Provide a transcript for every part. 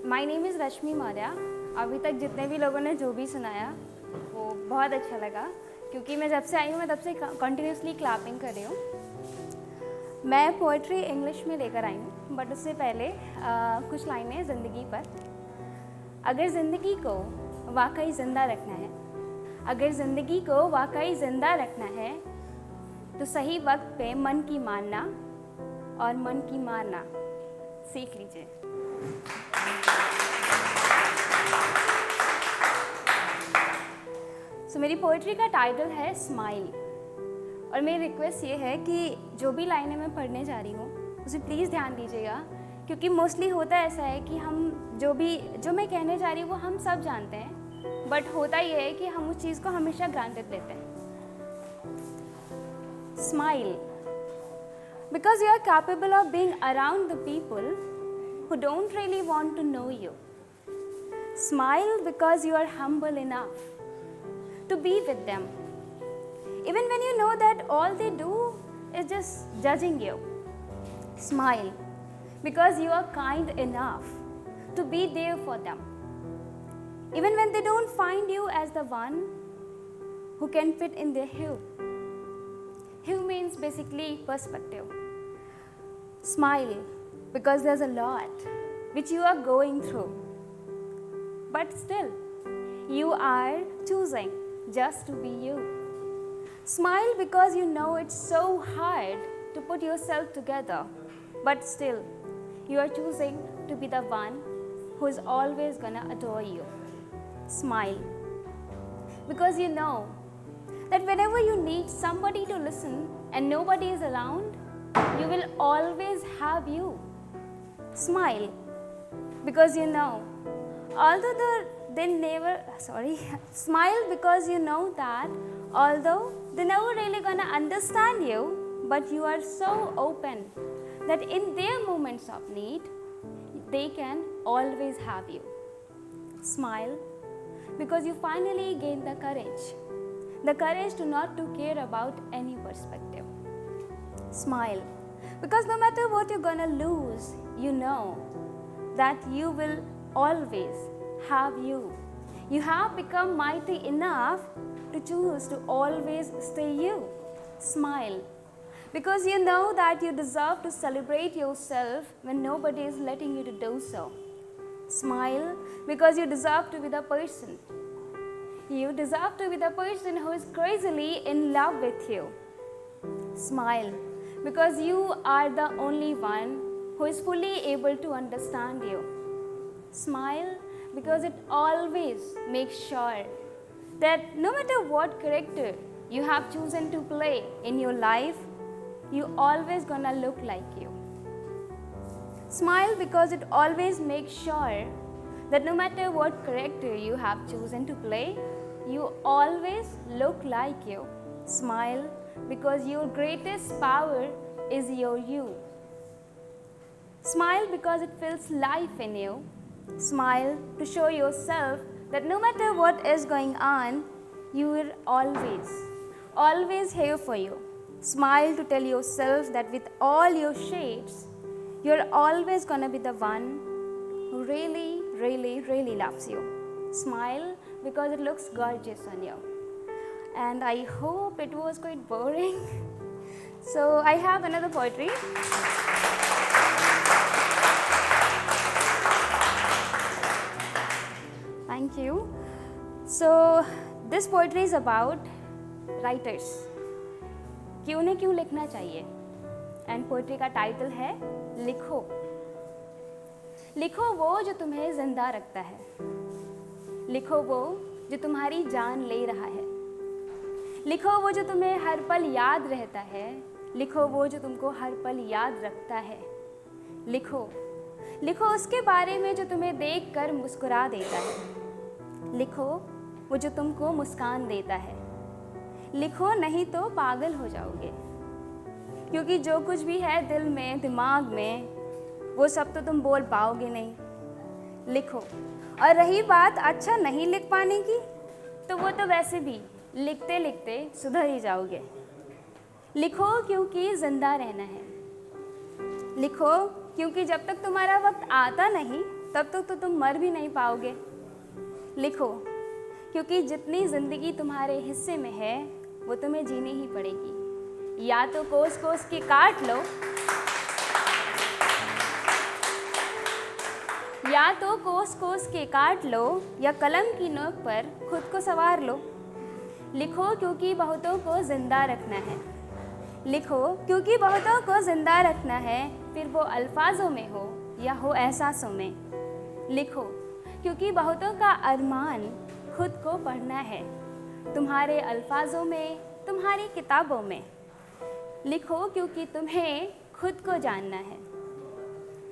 My name is रश्मि मौर्य। अभी तक जितने भी लोगों ने जो भी सुनाया वो बहुत अच्छा लगा, क्योंकि मैं जब से आई हूँ मैं तब से कंटिन्यूसली क्लैपिंग कर रही हूँ। मैं पोइट्री इंग्लिश में लेकर आई हूँ, बट उससे पहले कुछ लाइनें ज़िंदगी पर। अगर ज़िंदगी को वाकई ज़िंदा रखना है, अगर ज़िंदगी को वाकई ज़िंदा रखना है, तो सही वक्त पे मन की मानना और मन की मारना सीख लीजिए। मेरी पोइट्री का टाइटल है स्माइल, और मेरी रिक्वेस्ट ये है कि जो भी लाइनें मैं पढ़ने जा रही हूँ उसे प्लीज़ ध्यान दीजिएगा, क्योंकि मोस्टली होता ऐसा है कि हम जो मैं कहने जा रही हूँ वो हम सब जानते हैं, बट होता ये है कि हम उस चीज़ को हमेशा ग्रांटेड लेते हैं। Smile because you are capable of being around the people who don't really want to know you. Smile because you are humble enough to be with them, even when you know that all they do is just judging you. Smile because you are kind enough to be there for them, even when they don't find you as the one who can fit in their hue. Hue means basically perspective. Smile because there's a lot which you are going through, but still you are choosing just to be you. Smile because you know it's so hard to put yourself together, but still you are choosing to be the one who is always gonna adore you. Smile because you know that whenever you need somebody to listen and nobody is around, you will always have you. Smile because you know, smile because you know that although they're never really gonna understand you, but you are so open that in their moments of need, they can always have you. Smile because you finally gain the courage to not to care about any perspective. Smile because no matter what you're gonna lose, you know that you will always have you. You have become mighty enough to choose to always stay you. Smile because you know that you deserve to celebrate yourself when nobody is letting you to do so. Smile because you deserve to be the person. You deserve to be the person who is crazily in love with you. Smile because you are the only one who is fully able to understand you. Smile because it always makes sure that no matter what character you have chosen to play in your life, you always gonna look like you. Smile because it always makes sure that no matter what character you have chosen to play, you always look like you. Smile because your greatest power is your you. Smile because it feels life in you. Smile to show yourself that no matter what is going on, you will always here for you. Smile to tell yourself that with all your shades, you're always gonna be the one who really, really, really loves you. Smile because it looks gorgeous on you. And I hope it was quite boring. So I have another poetry. Thank you. So this poetry is about writers. कि उन्हें क्यों लिखना चाहिए, and poetry का title है लिखो। लिखो वो जो तुम्हें जिंदा रखता है, लिखो वो जो तुम्हारी जान ले रहा है, लिखो वो जो तुम्हें हर पल याद रहता है, लिखो वो जो तुमको हर पल याद रखता है। लिखो लिखो उसके बारे में जो तुम्हें देख कर मुस्कुरा देता है, लिखो वो जो तुमको मुस्कान देता है। लिखो नहीं तो पागल हो जाओगे, क्योंकि जो कुछ भी है दिल में दिमाग में वो सब तो तुम बोल पाओगे नहीं। लिखो, और रही बात अच्छा नहीं लिख पाने की, तो वो तो वैसे भी लिखते लिखते सुधर ही जाओगे। लिखो क्योंकि ज़िंदा रहना है, लिखो क्योंकि जब तक तुम्हारा वक्त आता नहीं तब तक तो तुम मर भी नहीं पाओगे। लिखो, क्योंकि जितनी ज़िंदगी तुम्हारे हिस्से में है वो तुम्हें जीनी ही पड़ेगी। या तो कोस कोस के काट लो, या तो कोस कोस के काट लो, या कलम की नोक पर खुद को संवार लो। लिखो, क्योंकि बहुतों को जिंदा रखना है। लिखो, क्योंकि बहुतों को जिंदा रखना है, फिर वो अल्फाजों में हो या हो एहसासों में। लिखो, क्योंकि बहुतों का अरमान खुद को पढ़ना है, तुम्हारे अल्फाजों में, तुम्हारी किताबों में। लिखो, क्योंकि तुम्हें खुद को जानना है,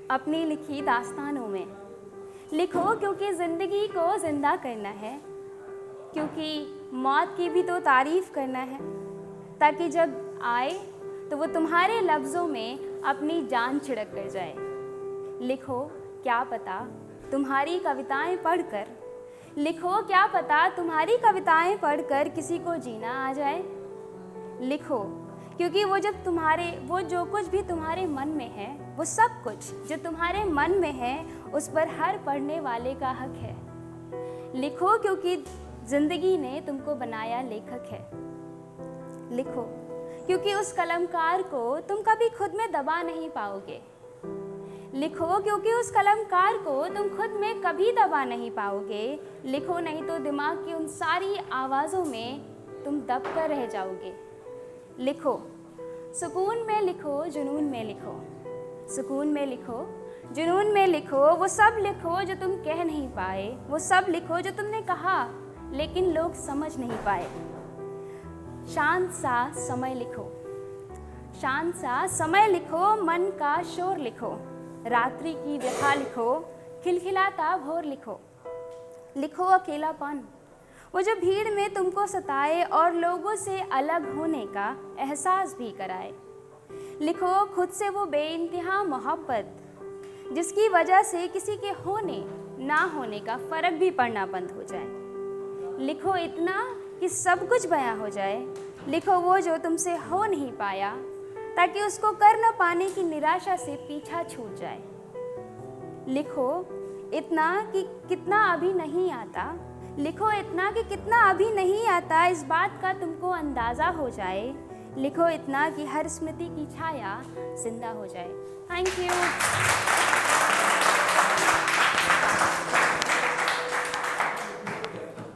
अपनी लिखी दास्तानों में। लिखो, क्योंकि ज़िंदगी को ज़िंदा करना है, क्योंकि मौत की भी तो तारीफ़ करना है, ताकि जब आए तो वो तुम्हारे लफ्ज़ों में अपनी जान छिड़क कर जाए। लिखो, क्या पता तुम्हारी कविताएं पढ़कर, लिखो, क्या पता तुम्हारी कविताएं पढ़कर किसी को जीना आ जाए। लिखो, क्योंकि वो जो कुछ भी तुम्हारे मन में है, वो सब कुछ जो तुम्हारे मन में है, उस पर हर पढ़ने वाले का हक है। लिखो, क्योंकि ज़िंदगी ने तुमको बनाया लेखक है। लिखो, क्योंकि उस कलमकार को तुम कभी खुद में दबा नहीं पाओगे। लिखो, क्योंकि उस कलमकार को तुम खुद में कभी दबा नहीं पाओगे। लिखो, नहीं तो दिमाग की उन सारी आवाज़ों में तुम दब कर रह जाओगे। लिखो, सुकून में लिखो, जुनून में लिखो, सुकून में लिखो, जुनून में लिखो। वो सब लिखो जो तुम कह नहीं पाए, वो सब लिखो जो तुमने कहा लेकिन लोग समझ नहीं पाए। शांत सा समय लिखो, शांत सा समय लिखो, मन का शोर लिखो, रात्रि की व्यथा लिखो, खिलखिलाता भोर लिखो। लिखो, अकेलापन, वो जो भीड़ में तुमको सताए और लोगों से अलग होने का एहसास भी कराए। लिखो, खुद से वो बेइंतहा मोहब्बत, जिसकी वजह से किसी के होने ना होने का फ़र्क भी पड़ना बंद हो जाए। लिखो, इतना कि सब कुछ बयां हो जाए। लिखो, वो जो तुमसे हो नहीं पाया, ताकि उसको कर न पाने की निराशा से पीछा छूट जाए। लिखो, इतना कि कितना अभी नहीं आता, लिखो, इतना कि कितना अभी नहीं आता, इस बात का तुमको अंदाज़ा हो जाए। लिखो, इतना कि हर स्मृति की छाया जिंदा हो जाए। Thank you.